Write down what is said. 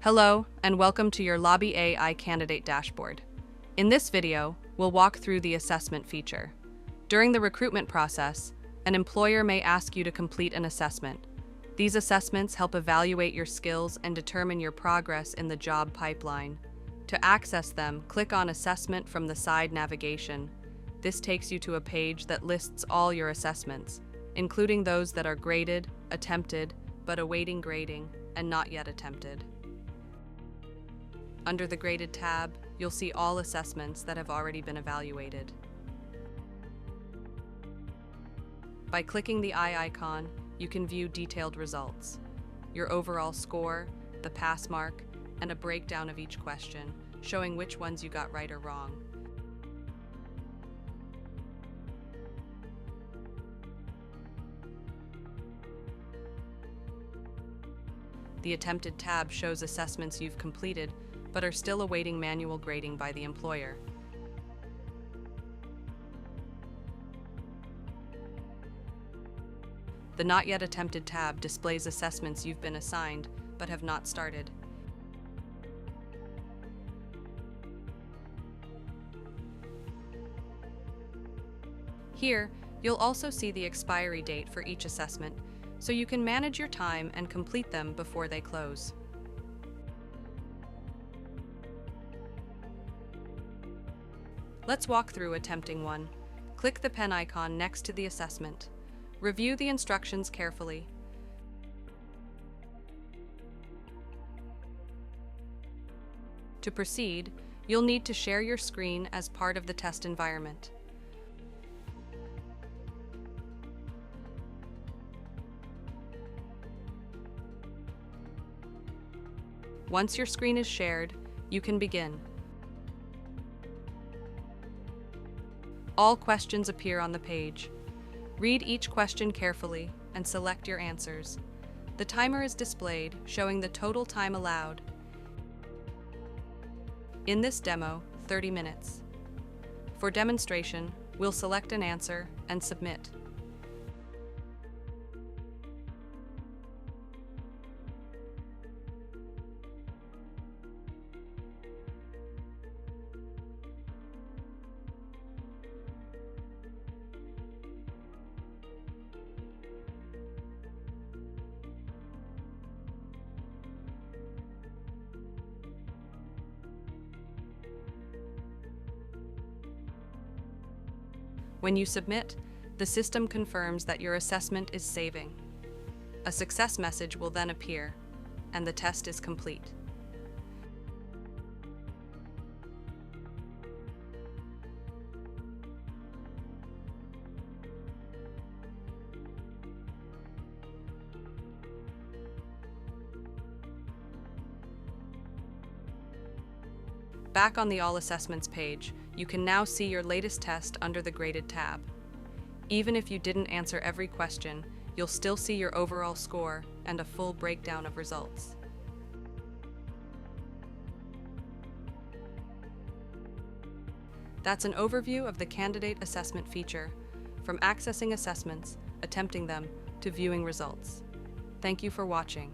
Hello, and welcome to your Loubby AI candidate dashboard. In this video, we'll walk through the assessment feature. During the recruitment process, an employer may ask you to complete an assessment. These assessments help evaluate your skills and determine your progress in the job pipeline. To access them, click on Assessment from the side navigation. This takes you to a page that lists all your assessments, including those that are graded, attempted, but awaiting grading, and not yet attempted. Under the Graded tab, you'll see all assessments that have already been evaluated. By clicking the eye icon, you can view detailed results, your overall score, the pass mark, and a breakdown of each question, showing which ones you got right or wrong. The Attempted tab shows assessments you've completed, but are still awaiting manual grading by the employer. The Not Yet Attempted tab displays assessments you've been assigned, but have not started. Here, you'll also see the expiry date for each assessment, so you can manage your time and complete them before they close. Let's walk through attempting one. Click the pen icon next to the assessment. Review the instructions carefully. To proceed, you'll need to share your screen as part of the test environment. Once your screen is shared, you can begin. All questions appear on the page. Read each question carefully and select your answers. The timer is displayed, showing the total time allowed. In this demo, 30 minutes. For demonstration, we'll select an answer and submit. When you submit, the system confirms that your assessment is saving. A success message will then appear, and the test is complete. Back on the All Assessments page, you can now see your latest test under the Graded tab. Even if you didn't answer every question, you'll still see your overall score and a full breakdown of results. That's an overview of the candidate assessment feature, from accessing assessments, attempting them, to viewing results. Thank you for watching.